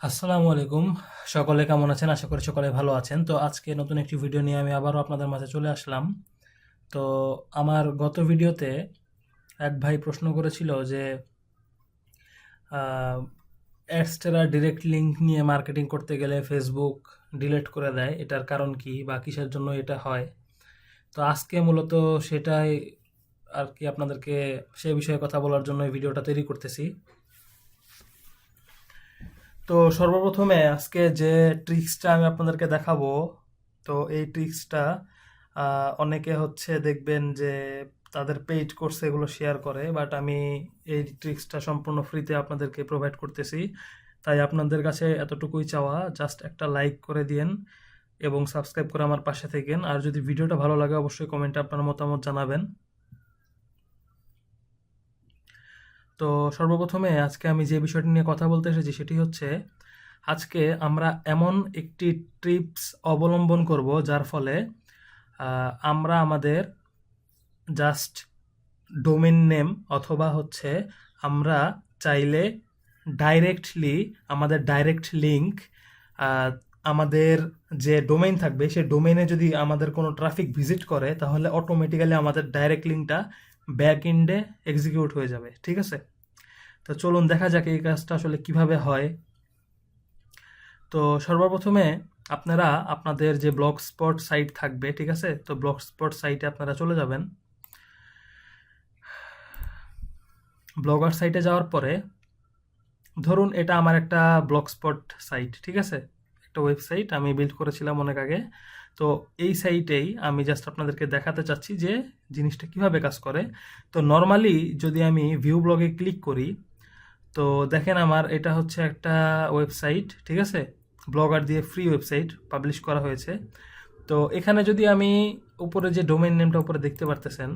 আসসালামু আলাইকুম। সকলে কেমন আছেন? আশা করি সকলে ভালো আছেন। তো আজকে নতুন একটি ভিডিও নিয়ে আমি আবারও আপনাদের মাঝে চলে আসলাম। তো আমার গত ভিডিওতে এক ভাই প্রশ্ন করেছিল যে অ্যাডস্টেরা ডিরেক্ট লিঙ্ক নিয়ে মার্কেটিং করতে গেলে ফেসবুক ডিলিট করে দেয়, এটার কারণ কি বা কিসের জন্য এটা হয়। তো আজকে মূলত সেটাই আর কি আপনাদেরকে সে বিষয়ে কথা বলার জন্য এই ভিডিওটা তৈরি করতেছি। তো সর্বপ্রথমে আজকে যে ট্রিক্সটা আমি আপনাদেরকে দেখাবো, তো এই ট্রিক্সটা অনেকে হচ্ছে দেখবেন যে তাদের পেইড কোর্সে এগুলো শেয়ার করে, বাট আমি এই ট্রিক্সটা সম্পূর্ণ ফ্রিতে আপনাদেরকে প্রোভাইড করতেছি। তাই আপনাদের কাছে এতটুকুই চাওয়া, জাস্ট একটা লাইক করে দিয়েন এবং সাবস্ক্রাইব করে আমার পাশে থাকেন। আর যদি ভিডিওটা ভালো লাগে অবশ্যই কমেন্টে আপনার মতামত জানাবেন। তো সর্বপ্রথমে আজকে আমি যে বিষয়টি নিয়ে কথা বলতে এসেছি সেটি হচ্ছে, আজকে আমরা এমন একটি টিপস অবলম্বন করব যার ফলে আমরা আমাদের জাস্ট ডোমেন নেম অথবা হচ্ছে আমরা চাইলে ডাইরেক্টলি আমাদের ডাইরেক্ট লিঙ্ক আমাদের যে ডোমেইন থাকবে সেই ডোমেইনে যদি আমাদের কোনো ট্রাফিক ভিজিট করে তাহলে অটোমেটিক্যালি আমাদের ডাইরেক্ট লিঙ্কটা ব্যাক এন্ডে এক্সিকিউট হয়ে যাবে। ঠিক আছে, তো চলুন দেখা যাক এই কাজটা আসলে কিভাবে হয়। তো সর্বপ্রথমে আপনারা আপনাদের যে ব্লগ স্পট সাইট থাকবে, ঠিক আছে, তো ব্লগ স্পট সাইটে আপনারা চলে যাবেন। ব্লগার সাইটে যাওয়ার পরে ধরুন এটা আমার একটা ব্লগ স্পট সাইট, ঠিক আছে, একটা ওয়েবসাইট আমি বিল্ড করেছিলাম অনেক আগে। তো এই সাইটেই আমি জাস্ট আপনাদেরকে দেখাতে চাচ্ছি যে জিনিসটা কিভাবে কাজ করে। তো নর্মালি যদি আমি ভিউ ব্লগে ক্লিক করি, তো দেখেন আমার এটা হচ্ছে একটা ওয়েবসাইট, ঠিক আছে, ব্লগার দিয়ে ফ্রি ওয়েবসাইট পাবলিশ করা হয়েছে। তো এখানে যদি আমি উপরে যে ডোমেইন নেমটা উপরে দেখতে পারতেছেন,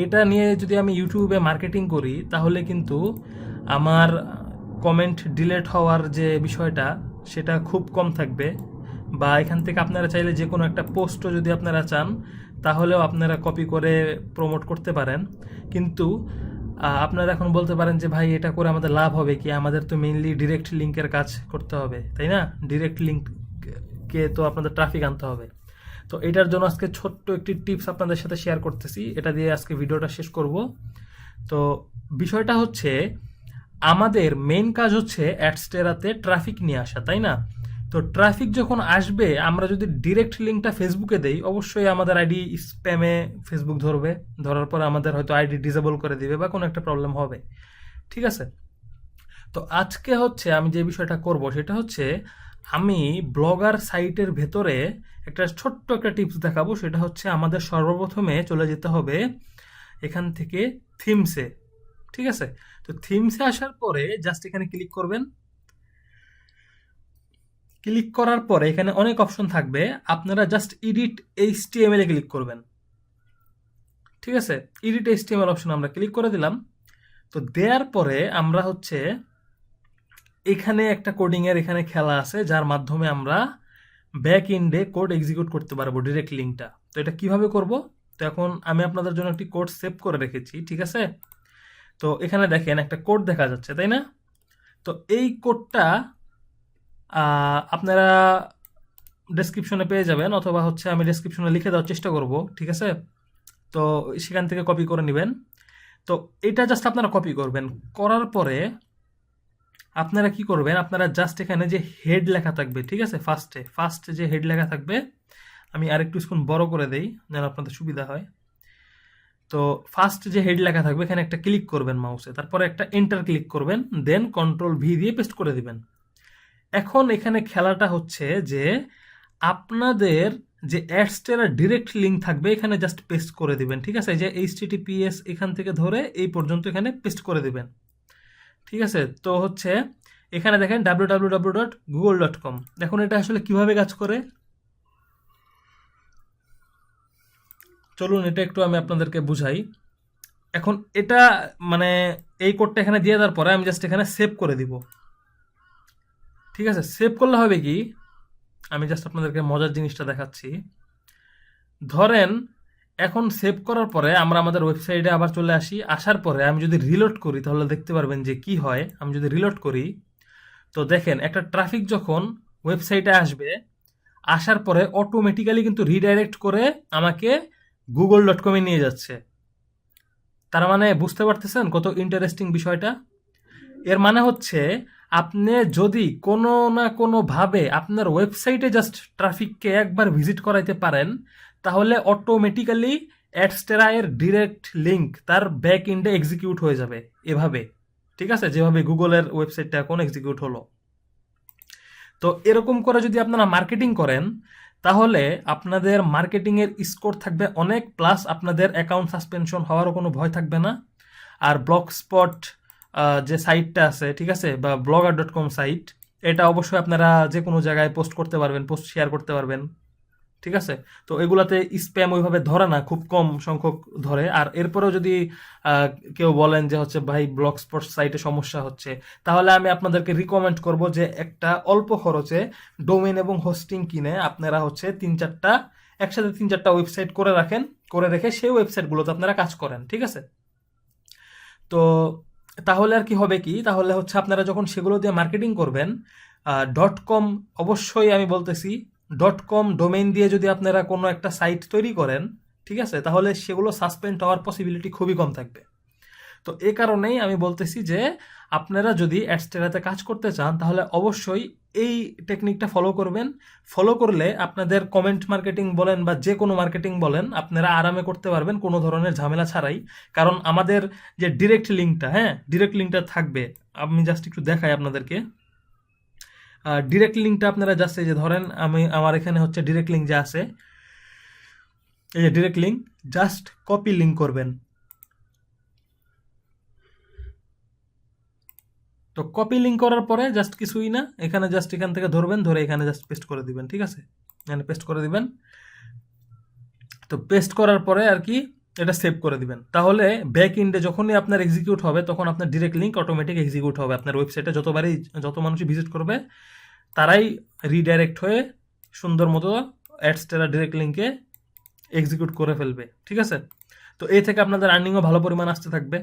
এটা নিয়ে যদি আমি ইউটিউবে মার্কেটিং করি তাহলে কিন্তু আমার কমেন্ট ডিলেট হওয়ার যে বিষয়টা সেটা খুব কম থাকবে। বা এখান থেকে আপনারা চাইলে যে কোনো একটা পোস্টও যদি আপনারা চান তাহলেও আপনারা কপি করে প্রমোট করতে পারেন। কিন্তু আপনারা এখন বলতে পারেন যে ভাই এটা করে আমাদের লাভ হবে কি? আমাদের তো মেইনলি ডিরেক্ট লিঙ্কের কাজ করতে হবে, তাই না? ডিরেক্ট লিঙ্ককে তো আপনাদের ট্রাফিক আনতে হবে। তো এটার জন্য আজকে ছোট্ট একটি টিপস আপনাদের সাথে শেয়ার করতেছি, এটা দিয়ে আজকে ভিডিওটা শেষ করব। তো বিষয়টা হচ্ছে, আমাদের মেইন কাজ হচ্ছে অ্যাডস্টেরাতে ট্রাফিক নিয়ে আসা, তাই না? তো ট্রাফিক যখন আসবে আমরা যদি ডিরেক্ট লিঙ্কটা ফেসবুকে দেই, অবশ্যই আমাদের আইডি স্প্যামে ফেসবুক ধরবে, ধরার পর আমাদের হয়তো আইডি ডিসেবল করে দিবে বা কোনো একটা প্রবলেম হবে। ঠিক আছে, তো আজকে হচ্ছে আমি যে বিষয়টা করব সেটা হচ্ছে, আমি ব্লগার সাইটের ভেতরে একটা ছোট্ট একটা টিপস দেখাবো। সেটা হচ্ছে আমাদের সর্বপ্রথমে চলে যেতে হবে এখান থেকে থিমসে, ঠিক আছে। তো থিমসে আসার পরে জাস্ট এখানে ক্লিক করবেন। ক্লিক করার পরে এখানে অনেক অপশন থাকবে, আপনারা জাস্ট এডিট এইচটিএমএল এ ক্লিক করবেন। ঠিক আছে, এডিট এইচটিএমএল অপশন আমরা ক্লিক করে দিলাম। তো দেওয়ার পরে আমরা হচ্ছে এখানে একটা কোডিং এর এখানে খেলা আছে যার মাধ্যমে আমরা ব্যাক এন্ডে কোড এক্সিকিউট করতে পারবো ডিরেক্ট লিঙ্কটা। তো এটা কিভাবে করব? তো এখন আমি আপনাদের জন্য একটি কোড সেভ করে রেখেছি, ঠিক আছে। তো এখানে দেখেন একটা কোড দেখা যাচ্ছে, তাই না? তো এই কোডটা আপনারা ডেসক্রিপশনে পেয়ে যাবেন, অথবা হচ্ছে আমি ডেসক্রিপশনে লিখে দেওয়ার চেষ্টা করব, ঠিক আছে। তো সেখান থেকে কপি করে নেবেন। তো এটা জাস্ট আপনারা কপি করবেন, করার পরে আপনারা কি করবেন, আপনারা জাস্ট এখানে যে হেড লেখা থাকবে, ঠিক আছে, ফার্স্টে যে হেড লেখা থাকবে, আমি আরেকটু স্পুন বড় করে দেই যেন আপনাদের সুবিধা হয়। তো ফার্স্ট যে হেড লেখা থাকবে এখানে একটা ক্লিক করবেন মাউসে, তারপরে একটা এন্টার ক্লিক করবেন, দেন কন্ট্রোল ভি দিয়ে পেস্ট করে দিবেন। এখন এখানে খেলাটা হচ্ছে যে আপনাদের যে অ্যাডস্টেরা ডিরেক্ট লিঙ্ক থাকবে এখানে জাস্ট পেস্ট করে দিবেন, ঠিক আছে। যে এইচটিটিপিএস এখান থেকে ধরে এই পর্যন্ত এখানে পেস্ট করে দিবেন, ঠিক আছে। তো হচ্ছে এখানে দেখেন www.google.com, দেখুন এটা আসলে কিভাবে কাজ করে। চলুন এটা একটু আমি আপনাদেরকে বুঝাই। এখন এটা মানে এই কোডটা এখানে দিয়ে দেওয়ার পরে আমি জাস্ট এখানে সেভ করে দিব, ঠিক আছে। সেভ করলে হবে কি, আমি জাস্ট আপনাদেরকে মজার জিনিসটা দেখাচ্ছি। ধরেন এখন সেভ করার পরে আমরা আমাদের ওয়েবসাইটে আবার চলে আসি, আসার পরে আমি যদি রিলোড করি তাহলে দেখতে পারবেন যে কি হয়। আমি যদি রিলোড করি, তো দেখেন একটা ট্রাফিক যখন ওয়েবসাইটে আসবে, আসার পরে অটোমেটিক্যালি কিন্তু রিডাইরেক্ট করে আমাকে google.com-এ নিয়ে যাচ্ছে। তার মানে বুঝতে পারতেছেন কত ইন্টারেস্টিং বিষয়টা? এর মানে হচ্ছে আপনি যদি কোনো না কোনোভাবে আপনার ওয়েবসাইটে জাস্ট ট্রাফিককে একবার ভিজিট করাইতে পারেন, তাহলে অটোমেটিক্যালি অ্যাডস্টেরা এর ডিরেক্ট লিঙ্ক তার ব্যাক এন্ডে এক্সিকিউট হয়ে যাবে এভাবে। ঠিক আছে? যেভাবে গুগলের ওয়েবসাইটটা এখন এক্সিকিউট হলো। তো এরকম করে যদি আপনারা মার্কেটিং করেন, তাহলে আপনাদের মার্কেটিংয়ের স্কোর থাকবে অনেক, প্লাস আপনাদের অ্যাকাউন্ট সাসপেনশন হওয়ারও কোনো ভয় থাকবে না। আর ব্লগস্পট যে সাইটটা আছে, ঠিক আছে, বা blogger.com সাইট, এটা অবশ্যই আপনারা যে কোনো জায়গায় পোস্ট করতে পারবেন, পোস্ট শেয়ার করতে পারবেন। ঠিক আছে? তো এগুলাতে স্প্যাম ওইভাবে ধরে না, খুব কম সংখ্যক ধরে। আর এরপরেও যদি আহ, কেউ বলেন যে হচ্ছে ভাই ব্লগ স্পট সাইটে সমস্যা হচ্ছে, তাহলে আমি আপনাদেরকে রিকমেন্ড করব যে একটা অল্প খরচে ডোমেন এবং হোস্টিং কিনে আপনারা হচ্ছে একসাথে তিন চারটা ওয়েবসাইট করে রাখেন, করে রেখে সেই ওয়েবসাইটগুলোতে আপনারা কাজ করেন। ঠিক আছে? তো তাহলে আর কি হবে, কি তাহলে হচ্ছে আপনারা যখন সেগুলো দিয়ে মার্কেটিং করবেন, .com, অবশ্যই আমি বলতেছি .com ডোমেইন দিয়ে যদি আপনারা কোনো একটা সাইট তৈরি করেন, ঠিক আছে, তাহলে সেগুলো সাসপেন্ড হওয়ার পসিবিলিটি খুবই কম থাকবে। তো এ কারণেই আমি বলতেছি যে আপনারা যদি অ্যাডস্টেরাতে কাজ করতে চান, তাহলে অবশ্যই এই টেকনিকটা ফলো করবেন। ফলো করলে আপনাদের কমেন্ট মার্কেটিং বলেন বা যে কোনো মার্কেটিং বলেন, আপনারা আরামে করতে পারবেন কোনো ধরনের ঝামেলা ছাড়াই। কারণ আমাদের যে ডিরেক্ট লিঙ্কটা, হ্যাঁ, ডিরেক্ট লিঙ্কটা থাকবে। আমি জাস্ট একটু দেখাই আপনাদেরকে। ডিরেক্ট লিঙ্কটা আপনারা জাস্ট এই যে ধরেন, আমার এখানে হচ্ছে ডিরেক্ট লিঙ্ক যা আছে, এই যে direct link, just copy link করবেন। তো কপি লিঙ্ক করার পরে জাস্ট কিছুই না, এখানে জাস্ট এখান থেকে ধরবেন, ধরে এখানে জাস্ট পেস্ট করে দিবেন। ঠিক আছে? এখানে পেস্ট করে দিবেন। তো পেস্ট করার পরে আর কি এটা সেভ করে দিবেন। তাহলে ব্যাক এন্ডে যখনই আপনার এক্সিকিউট হবে, তখন আপনার ডিরেক্ট লিঙ্ক অটোমেটিক এক্সিকিউট হবে আপনার ওয়েবসাইটে। যত মানুষই ভিজিট করবে, তারাই রিডাইরেক্ট হয়ে সুন্দর মতো অ্যাডস্টেরা ডিরেক্ট লিঙ্কে এক্সিকিউট করে ফেলবে। ঠিক আছে? তো এই থেকে আপনাদের আর্নিংও ভালো পরিমাণ আসতে থাকবে।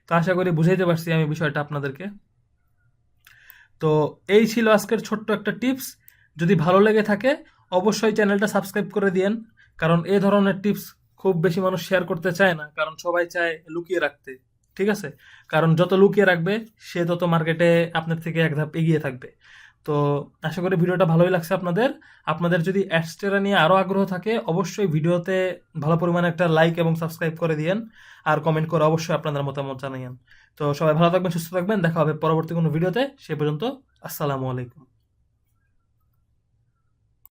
তো আশা করি বুঝাইতে পারছি আমি বিষয়টা আপনাদেরকে। তো এই ছিল আজকের ছোট্ট একটা টিপস। যদি ভালো লেগে থাকে, অবশ্যই চ্যানেলটা সাবস্ক্রাইব করে দিয়েন। কারণ এই ধরনের টিপস খুব বেশি মানুষ শেয়ার করতে চায় না, কারণ সবাই চায় লুকিয়ে রাখতে। ঠিক আছে? কারণ যত লুকিয়ে রাখবে, সে তত মার্কেটে আপনার থেকে এক ধাপ এগিয়ে থাকবে। তো আশা করি ভিডিওটা ভালোই লাগছে আপনাদের। আপনাদের যদি অ্যাডস্টেরা নিয়ে আরও আগ্রহ থাকে, অবশ্যই ভিডিওতে ভালো পরিমাণে একটা লাইক এবং সাবস্ক্রাইব করে দিয়েন। আর কমেন্ট করে অবশ্যই আপনাদের মতামত জানাইয়েন। তো সবাই ভালো থাকবেন, সুস্থ থাকবেন। দেখা হবে পরবর্তী কোনো ভিডিওতে। সে পর্যন্ত আসসালামু আলাইকুম।